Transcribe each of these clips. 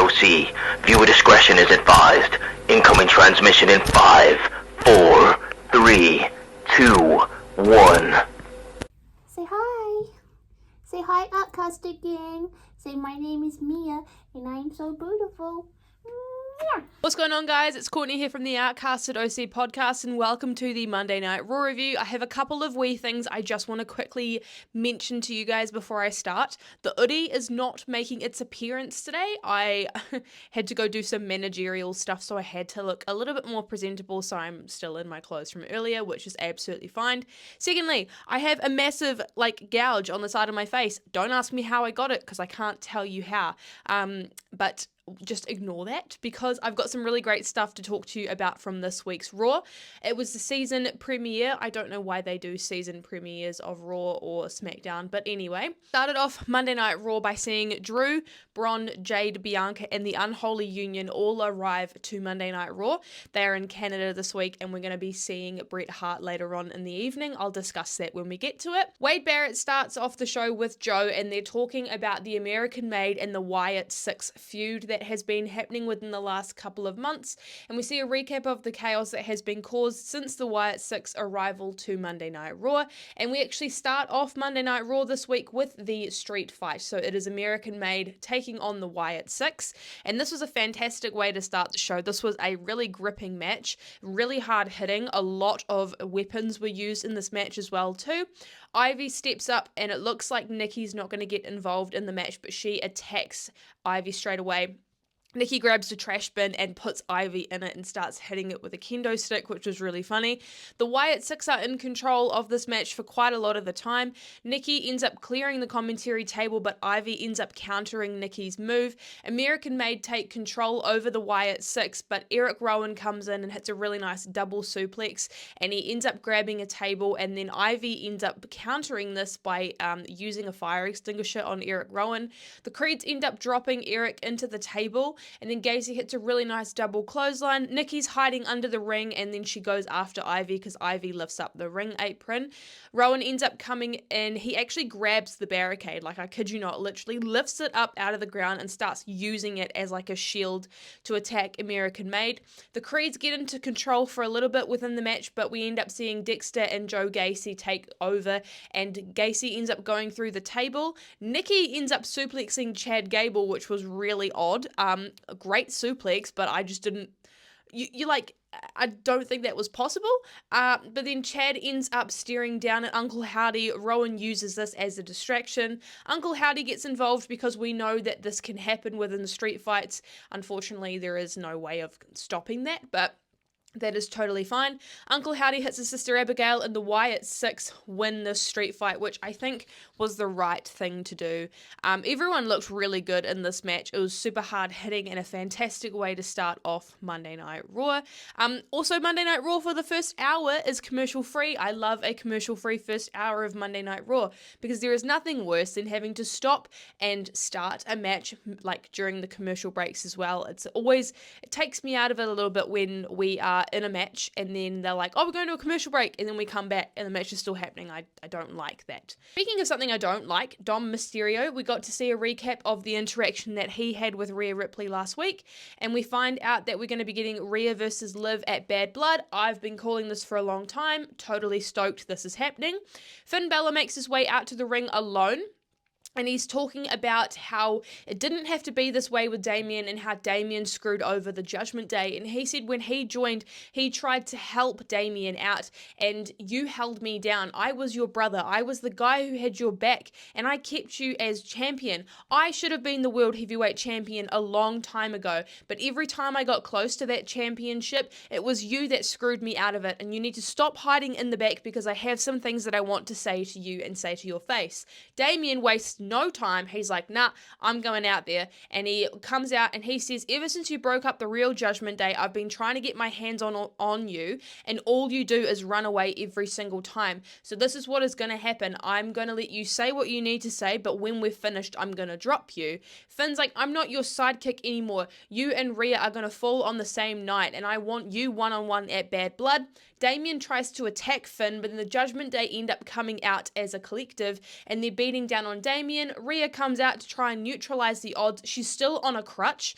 OC. Viewer discretion is advised. Incoming transmission in 5, 4, 3, 2, 1. Say hi. Say hi, Outcasted gang. Say my name is Mia, and I am so beautiful. What's going on, guys? It's Courtney here from the Outcasted OC podcast, and welcome to the Monday Night Raw review. I have a couple of wee things I just want to quickly mention to you guys before I start. The hoodie is not making its appearance today. I had to go do some managerial stuff, so I had to look a little bit more presentable, so I'm still in my clothes from earlier, which is absolutely fine. Secondly, I have a massive, gouge on the side of my face. Don't ask me how I got it, because I can't tell you how. But just ignore that, because I've got some really great stuff to talk to you about from this week's Raw. It was the season premiere. I don't know why they do season premieres of Raw or SmackDown, but anyway. Started off Monday Night Raw by seeing Drew, Braun, Jade, Bianca, and the Unholy Union all arrive to Monday Night Raw. They are in Canada this week, and we're going to be seeing Bret Hart later on in the evening. I'll discuss that when we get to it. Wade Barrett starts off the show with Joe, and they're talking about the American Made and the Wyatt Six feud that has been happening within the last couple of months, and we see a recap of the chaos that has been caused since the Wyatt Six arrival to Monday Night Raw. And we actually start off Monday Night Raw this week with the street fight. So it is American Made taking on the Wyatt Six, and this was a fantastic way to start the show. This was a really gripping match, really hard hitting. A lot of weapons were used in this match as well too. Ivy steps up, and it looks like Nikki's not going to get involved in the match, but she attacks Ivy straight away. Nikki grabs the trash bin and puts Ivy in it and starts hitting it with a kendo stick, which was really funny. The Wyatt Six are in control of this match for quite a lot of the time. Nikki ends up clearing the commentary table, but Ivy ends up countering Nikki's move. American Made take control over the Wyatt Six, but Eric Rowan comes in and hits a really nice double suplex, and he ends up grabbing a table, and then Ivy ends up countering this by using a fire extinguisher on Eric Rowan. The Creeds end up dropping Eric into the table, and then Gacy hits a really nice double clothesline. Nikki's hiding under the ring, and then she goes after Ivy because Ivy lifts up the ring apron. Rowan ends up coming in. He actually grabs the barricade, I kid you not, literally lifts it up out of the ground and starts using it as a shield to attack American Made. The Creeds get into control for a little bit within the match, but we end up seeing Dexter and Joe Gacy take over, and Gacy ends up going through the table. Nikki ends up suplexing Chad Gable, which was really odd. A great suplex, but I just didn't, I don't think that was possible. But then Chad ends up staring down at Uncle Howdy. Rowan uses this as a distraction. Uncle Howdy gets involved because we know that this can happen within the street fights. Unfortunately, there is no way of stopping that, but that is totally fine. Uncle Howdy hits his sister Abigail, and the Wyatt Six win this street fight, which I think was the right thing to do. Everyone looked really good in this match. It was super hard hitting and a fantastic way to start off Monday Night Raw. Also, Monday Night Raw for the first hour is commercial free. I love a commercial free first hour of Monday Night Raw, because there is nothing worse than having to stop and start a match during the commercial breaks as well. It takes me out of it a little bit when we are in a match and then they're like, oh, we're going to a commercial break, and then we come back and the match is still happening. I don't like that. Speaking of something I don't like, Dom Mysterio, we got to see a recap of the interaction that he had with Rhea Ripley last week, and we find out that we're going to be getting Rhea versus Liv at Bad Blood. I've been calling this for a long time. Totally stoked this is happening. Finn Balor makes his way out to the ring alone, and he's talking about how it didn't have to be this way with Damian, and how Damian screwed over the Judgment Day. And he said when he joined, he tried to help Damian out, and you held me down. I was your brother. I was the guy who had your back, and I kept you as champion. I should have been the World Heavyweight Champion a long time ago, but every time I got close to that championship, it was you that screwed me out of it, and you need to stop hiding in the back, because I have some things that I want to say to you and say to your face. Damian wastes no time. He's like, nah, I'm going out there. And he comes out and he says, ever since you broke up the real Judgment Day, I've been trying to get my hands on you, and all you do is run away every single time. So this is what is going to happen. I'm going to let you say what you need to say, but when we're finished, I'm going to drop you. Finn's like, I'm not your sidekick anymore. You and Rhea are going to fall on the same night, and I want you one-on-one at Bad Blood. Damian tries to attack Finn, but then the Judgment Day end up coming out as a collective, and they're beating down on Damian. Damien, Rhea comes out to try and neutralize the odds. She's still on a crutch.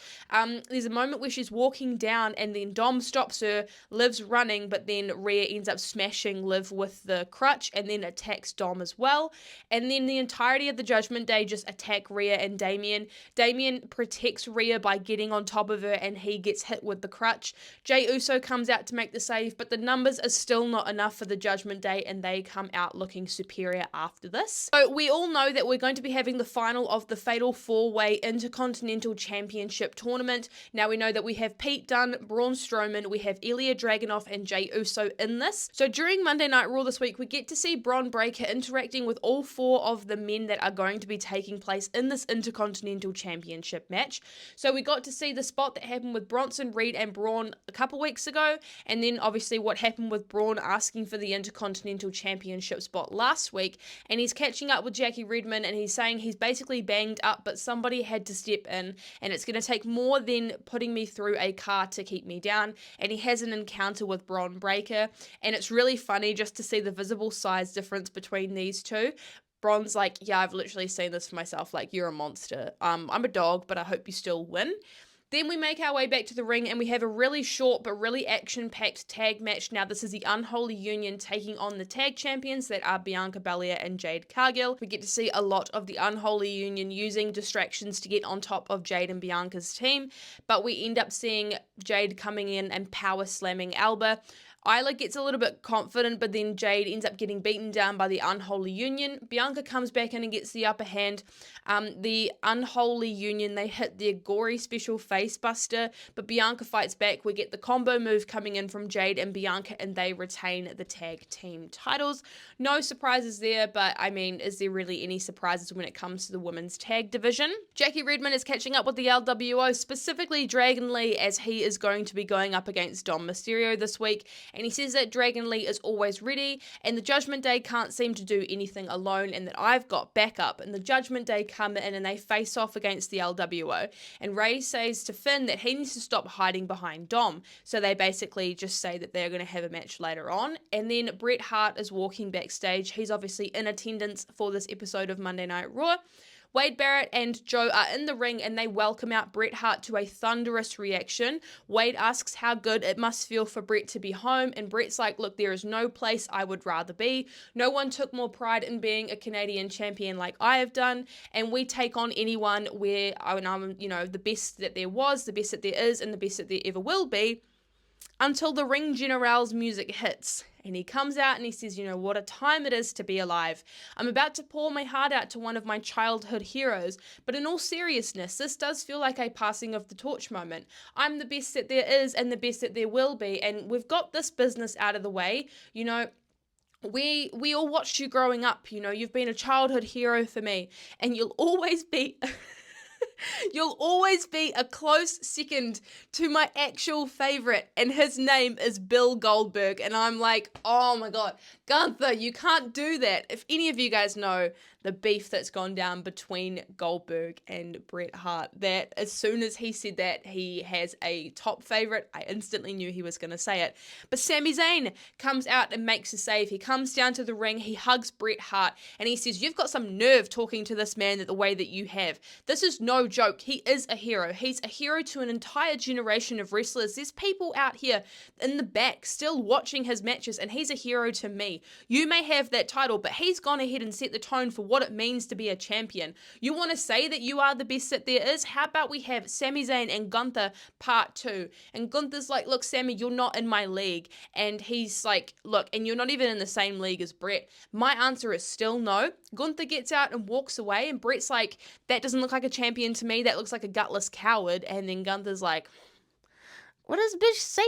There's a moment where she's walking down and then Dom stops her, Liv's running, but then Rhea ends up smashing Liv with the crutch and then attacks Dom as well. And then the entirety of the Judgment Day just attack Rhea and Damien. Damien protects Rhea by getting on top of her and he gets hit with the crutch. Jey Uso comes out to make the save, but the numbers are still not enough for the Judgment Day and they come out looking superior after this. So we all know that we're going to be having the final of the Fatal 4-Way Intercontinental Championship Tournament. Now we know that we have Pete Dunne, Braun Strowman, we have Ilya Dragunov and Jey Uso in this. So during Monday Night Raw this week, we get to see Bron Breakker interacting with all 4 of the men that are going to be taking place in this Intercontinental Championship match. So we got to see the spot that happened with Bronson Reed and Braun a couple weeks ago, and then obviously what happened with Braun asking for the Intercontinental Championship spot last week, and he's catching up with Jackie Redmond and he's saying he's basically banged up, but somebody had to step in and it's going to take more than putting me through a car to keep me down. And he has an encounter with Bron Breakker, and it's really funny just to see the visible size difference between these two. Bron's like, yeah, I've literally seen this for myself, like, you're a monster. I'm a dog, but I hope you still win. Then we make our way back to the ring and we have a really short but really action-packed tag match. Now this is the Unholy Union taking on the tag champions that are Bianca Belair and Jade Cargill. We get to see a lot of the Unholy Union using distractions to get on top of Jade and Bianca's team, but we end up seeing Jade coming in and power slamming Alba. Isla gets a little bit confident, but then Jade ends up getting beaten down by the Unholy Union. Bianca comes back in and gets the upper hand. The Unholy Union, they hit their gory special face buster, but Bianca fights back. We get the combo move coming in from Jade and Bianca, and they retain the tag team titles. No surprises there, but I mean, is there really any surprises when it comes to the women's tag division? Jackie Redmond is catching up with the LWO, specifically Dragon Lee, as he is going to be going up against Dom Mysterio this week. And he says that Dragon Lee is always ready and the Judgment Day can't seem to do anything alone and that I've got backup. And the Judgment Day come in and they face off against the LWO. And Ray says to Finn that he needs to stop hiding behind Dom. So they basically just say that they're going to have a match later on. And then Bret Hart is walking backstage. He's obviously in attendance for this episode of Monday Night Raw. Wade Barrett and Joe are in the ring and they welcome out Bret Hart to a thunderous reaction. Wade asks how good it must feel for Bret to be home, and Bret's like, look, there is no place I would rather be. No one took more pride in being a Canadian champion like I have done, and we take on anyone where I'm, the best that there was, the best that there is, and the best that there ever will be, until the Ring General's music hits. And he comes out and he says, what a time it is to be alive. I'm about to pour my heart out to one of my childhood heroes, but in all seriousness, this does feel like a passing of the torch moment. I'm the best that there is and the best that there will be, and we've got this business out of the way. We all watched you growing up, you've been a childhood hero for me, and you'll always be... You'll always be a close second to my actual favorite, and his name is Bill Goldberg. And I'm like, oh my God, Gunther, you can't do that. If any of you guys know the beef that's gone down between Goldberg and Bret Hart, that as soon as he said that he has a top favorite, I instantly knew he was going to say it. But Sami Zayn comes out and makes a save. He comes down to the ring, he hugs Bret Hart, and he says, you've got some nerve talking to this man the way that you have. This is no joke. He is a hero. He's a hero to an entire generation of wrestlers. There's people out here in the back still watching his matches, and he's a hero to me. You may have that title, but he's gone ahead and set the tone for what it means to be a champion. You want to say that you are the best that there is? How about we have Sami Zayn and Gunther part 2? And Gunther's like, look, Sami, you're not in my league. And he's like, look, and you're not even in the same league as Bret. My answer is still no. Gunther gets out and walks away, and Bret's like, that doesn't look like a champion to me. That looks like a gutless coward. And then Gunther's like, what does bitch say?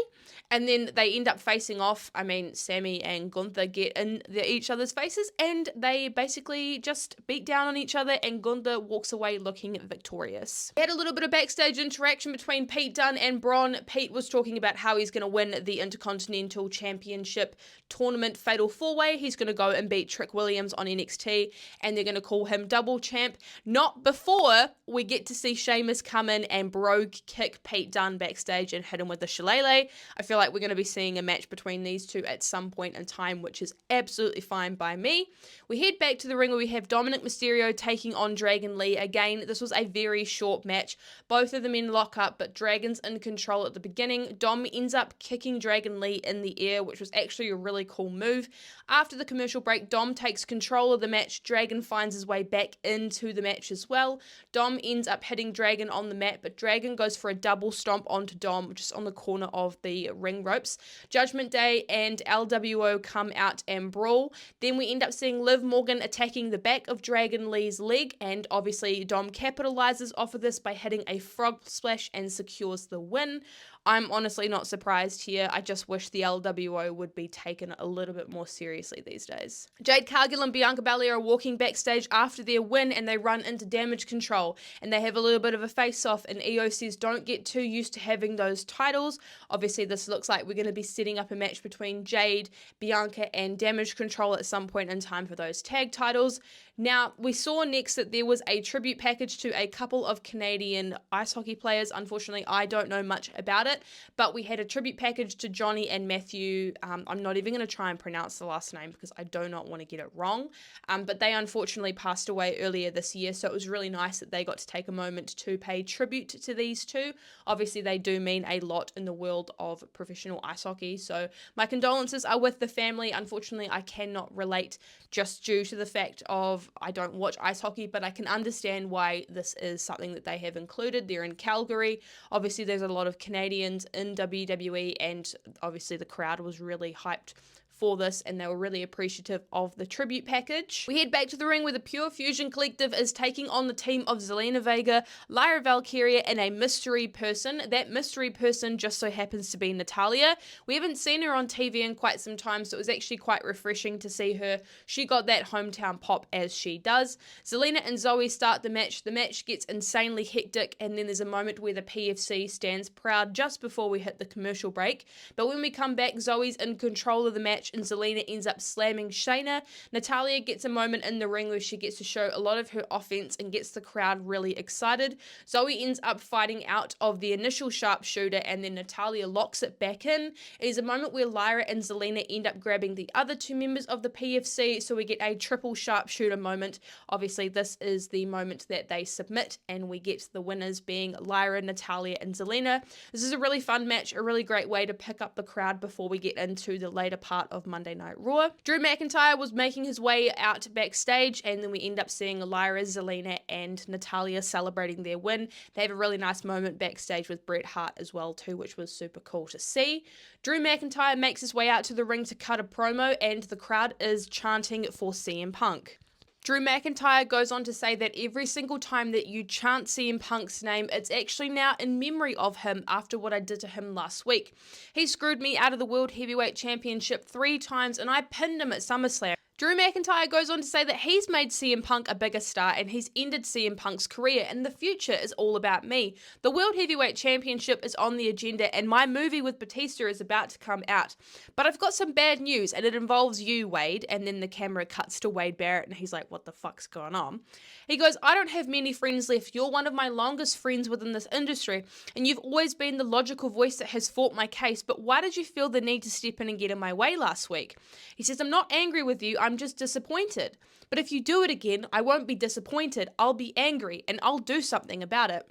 And then they end up facing off. I mean, Sami and Gunther get in each other's faces and they basically just beat down on each other, and Gunther walks away looking victorious. We had a little bit of backstage interaction between Pete Dunne and Braun. Pete was talking about how he's going to win the Intercontinental Championship Tournament Fatal 4-Way. He's going to go and beat Trick Williams on NXT, and they're going to call him double champ. Not before we get to see Sheamus come in and brogue kick Pete Dunne backstage and hit him with with the shillelagh. I feel like we're going to be seeing a match between these two at some point in time, which is absolutely fine by me. We head back to the ring where we have Dominic Mysterio taking on Dragon Lee. Again, this was a very short match. Both of the men lock up, but Dragon's in control at the beginning. Dom ends up kicking Dragon Lee in the air, which was actually a really cool move. After the commercial break, Dom takes control of the match. Dragon finds his way back into the match as well. Dom ends up hitting Dragon on the mat, but Dragon goes for a double stomp onto Dom, just on the corner of the ring ropes. Judgment Day and LWO come out and brawl. Then we end up seeing Liv Morgan attacking the back of Dragon Lee's leg, and obviously Dom capitalizes off of this by hitting a frog splash and secures the win. I'm honestly not surprised here. I just wish the LWO would be taken a little bit more seriously these days. Jade Cargill and Bianca Belair are walking backstage after their win, and they run into Damage Control, and they have a little bit of a face-off, and EO says don't get too used to having those titles. Obviously, this looks like we're going to be setting up a match between Jade, Bianca, and Damage Control at some point in time for those tag titles. Now, we saw next that there was a tribute package to a couple of Canadian ice hockey players. Unfortunately, I don't know much about it, but we had a tribute package to Johnny and Matthew. I'm not even going to try and pronounce the last name because I do not want to get it wrong, but they unfortunately passed away earlier this year, so it was really nice that they got to take a moment to pay tribute to these two. Obviously, they do mean a lot in the world of professional ice hockey, so my condolences are with the family. Unfortunately, I cannot relate just due to the fact of I don't watch ice hockey, but I can understand why this is something that they have included. They're in Calgary. Obviously, there's a lot of Canadians in WWE, and obviously the crowd was really hyped for this, and they were really appreciative of the tribute package. We head back to the ring where the Pure Fusion Collective is taking on the team of Zelina Vega, Lyra Valkyria, and a mystery person. That mystery person just so happens to be Natalya. We haven't seen her on TV in quite some time, so it was actually quite refreshing to see her. She got that hometown pop as she does. Zelina and Zoe start the match. The match gets insanely hectic, and then there's a moment where the PFC stands proud just before we hit the commercial break. But when we come back, Zoe's in control of the match, and Zelina ends up slamming Shayna. Natalya gets a moment in the ring where she gets to show a lot of her offense and gets the crowd really excited. Zoe ends up fighting out of the initial sharpshooter, and then Natalya locks it back in. It is a moment where Lyra and Zelina end up grabbing the other two members of the PFC, so we get a triple sharpshooter moment. Obviously, this is the moment that they submit, and we get the winners being Lyra, Natalya, and Zelina. This is a really fun match, a really great way to pick up the crowd before we get into the later part of Monday Night Raw. Drew McIntyre was making his way out backstage, and then we end up seeing Lyra, Zelina, and Natalya celebrating their win. They have a really nice moment backstage with Bret Hart as well too, which was super cool to see. Drew McIntyre makes his way out to the ring to cut a promo, and the crowd is chanting for CM Punk. Drew McIntyre goes on to say that every single time that you chant CM Punk's name, it's actually now in memory of him after what I did to him last week. He screwed me out of the World Heavyweight Championship 3 times, and I pinned him at SummerSlam. Drew McIntyre goes on to say that he's made CM Punk a bigger star, and he's ended CM Punk's career, and the future is all about me. The World Heavyweight Championship is on the agenda, and my movie with Batista is about to come out. But I've got some bad news, and it involves you, Wade. And then the camera cuts to Wade Barrett, and he's like, what the fuck's going on? He goes, I don't have many friends left. You're one of my longest friends within this industry, and you've always been the logical voice that has fought my case, but why did you feel the need to step in and get in my way last week? He says, I'm not angry with you, I'm just disappointed. But if you do it again, I won't be disappointed. I'll be angry, and I'll do something about it.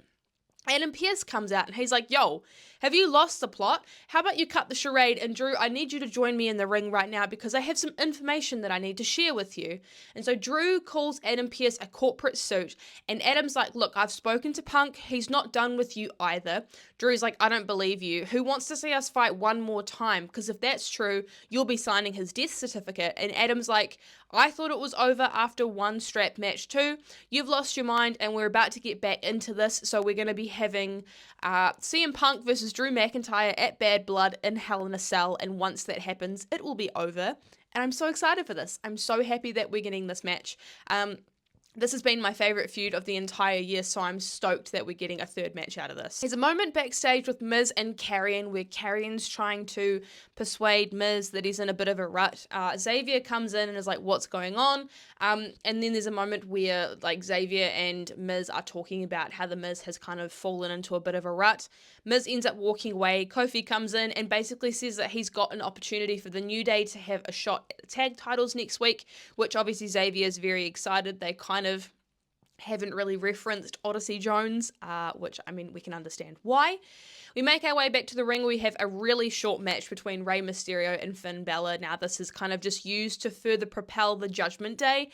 Adam Pearce comes out, and he's like, yo, have you lost the plot? How about you cut the charade, and Drew, I need you to join me in the ring right now because I have some information that I need to share with you. And so Drew calls Adam Pearce a corporate suit, and Adam's like, look, I've spoken to Punk. He's not done with you either. Drew's like, I don't believe you. Who wants to see us fight one more time? Because if that's true, you'll be signing his death certificate. And Adam's like, I thought it was over after one strap match too. You've lost your mind, and we're about to get back into this, so we're going to be having CM Punk versus Drew McIntyre at Bad Blood in Hell in a Cell, and once that happens, it will be over. And I'm so excited for this. I'm so happy that we're getting this match. This has been my favourite feud of the entire year, so I'm stoked that we're getting a third match out of this. There's a moment backstage with Miz and Karrion where Karrion's trying to persuade Miz that he's in a bit of a rut. Xavier comes in and is like, what's going on? And then there's a moment where like Xavier and Miz are talking about how the Miz has kind of fallen into a bit of a rut. Miz ends up walking away. Kofi comes in and basically says that he's got an opportunity for the New Day to have a shot at the tag titles next week, which obviously Xavier is very excited. They kind of haven't really referenced Odyssey Jones, which, I mean, we can understand why. We make our way back to the ring. We have a really short match between Rey Mysterio and Finn Balor. Now, this is kind of just used to further propel the Judgment Day.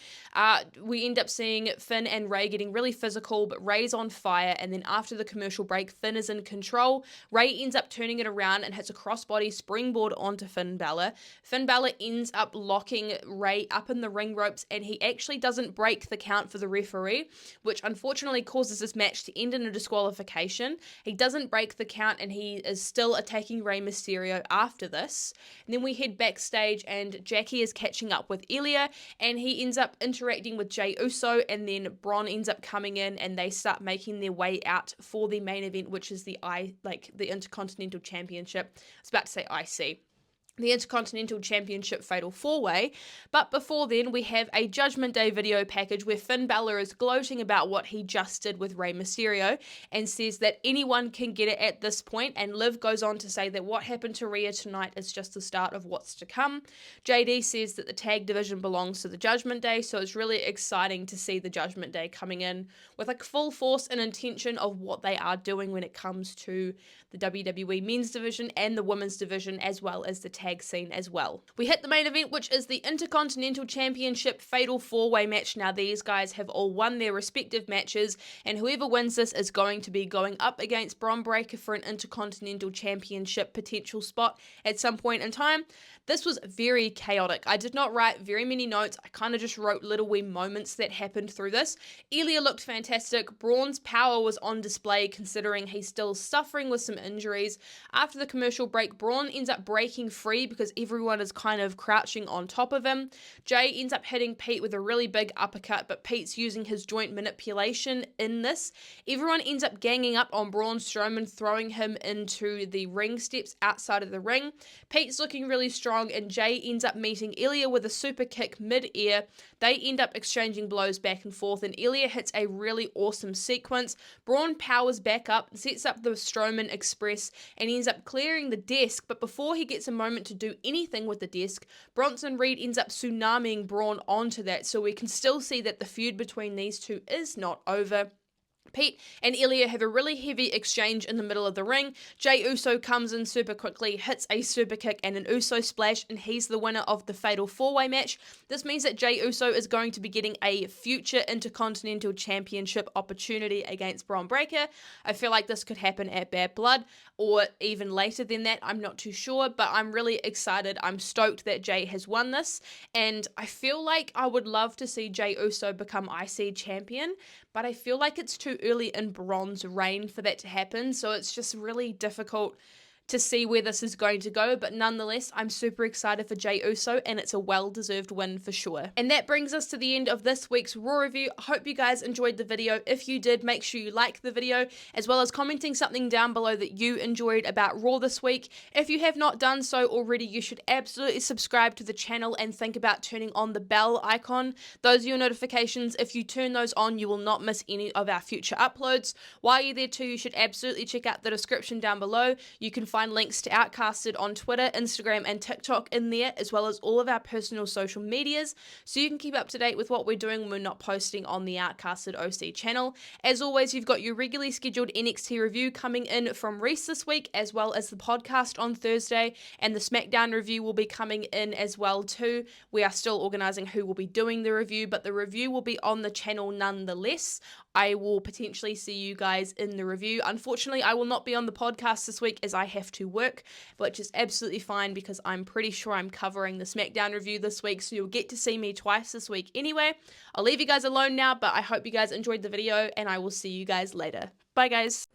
We end up seeing Finn and Rey getting really physical, but Rey's on fire, and then after the commercial break, Finn is in control. Rey ends up turning it around and hits a crossbody springboard onto Finn Balor. Finn Balor ends up locking Rey up in the ring ropes, and he actually doesn't break the count for the referee, which unfortunately causes this match to end in a disqualification. He doesn't break the count, and he is still attacking Rey Mysterio after this. And then we head backstage, and Jackie is catching up with Ilya, and he ends up interacting with Jey USO, and then Braun ends up coming in, and they start making their way out for the main event, which is the Intercontinental Championship. I was about to say IC. The Intercontinental Championship Fatal 4-Way, but before then we have a Judgment Day video package where Finn Balor is gloating about what he just did with Rey Mysterio and says that anyone can get it at this point, and Liv goes on to say that what happened to Rhea tonight is just the start of what's to come. JD says that the tag division belongs to the Judgment Day, so it's really exciting to see the Judgment Day coming in with like full force and intention of what they are doing when it comes to the WWE men's division and the women's division, as well as the tag scene as well. We hit the main event, which is the Intercontinental Championship Fatal 4-Way match. Now, these guys have all won their respective matches, and whoever wins this is going to be going up against Bron Breakker for an Intercontinental Championship potential spot at some point in time. This was very chaotic. I did not write very many notes. I kind of just wrote little wee moments that happened through this. Ilya looked fantastic. Braun's power was on display considering he's still suffering with some injuries. After the commercial break, Braun ends up breaking free because everyone is kind of crouching on top of him. Jey ends up hitting Pete with a really big uppercut, but Pete's using his joint manipulation in this. Everyone ends up ganging up on Braun Strowman, throwing him into the ring steps outside of the ring. Pete's looking really strong, and Jey ends up meeting Ilya with a super kick mid-air. They end up exchanging blows back and forth, and Ilya hits a really awesome sequence. Braun powers back up, sets up the Strowman Express, and ends up clearing the desk, but before he gets a moment to do anything with the desk, Bronson Reed ends up tsunamiing Braun onto that, so we can still see that the feud between these two is not over. Pete and Ilya have a really heavy exchange in the middle of the ring. Jey Uso comes in super quickly, hits a super kick and an Uso splash, and he's the winner of the Fatal 4-Way match. This means that Jey Uso is going to be getting a future Intercontinental Championship opportunity against Bron Breakker. I feel like this could happen at Bad Blood, or even later than that. I'm not too sure, but I'm really excited. I'm stoked that Jey has won this, and I feel like I would love to see Jey Uso become IC champion, but I feel like it's too early in Bron's reign for that to happen, so it's just really difficult to see where this is going to go, but nonetheless, I'm super excited for Jey Uso, and it's a well-deserved win for sure. And that brings us to the end of this week's Raw review. I hope you guys enjoyed the video. If you did, make sure you like the video, as well as commenting something down below that you enjoyed about Raw this week. If you have not done so already, you should absolutely subscribe to the channel and think about turning on the bell icon. Those are your notifications. If you turn those on, you will not miss any of our future uploads. While you're there too, you should absolutely check out the description down below. You can find links to Outcasted on Twitter, Instagram, and TikTok in there, as well as all of our personal social medias, so you can keep up to date with what we're doing when we're not posting on the Outcasted OC channel. As always, you've got your regularly scheduled NXT review coming in from Reese this week, as well as the podcast on Thursday, and the SmackDown review will be coming in as well too. We are still organising who will be doing the review, but the review will be on the channel nonetheless. I will potentially see you guys in the review. Unfortunately, I will not be on the podcast this week as I have to work, which is absolutely fine because I'm pretty sure I'm covering the SmackDown review this week, so you'll get to see me twice this week anyway. I'll leave you guys alone now, but I hope you guys enjoyed the video, and I will see you guys later. Bye, guys.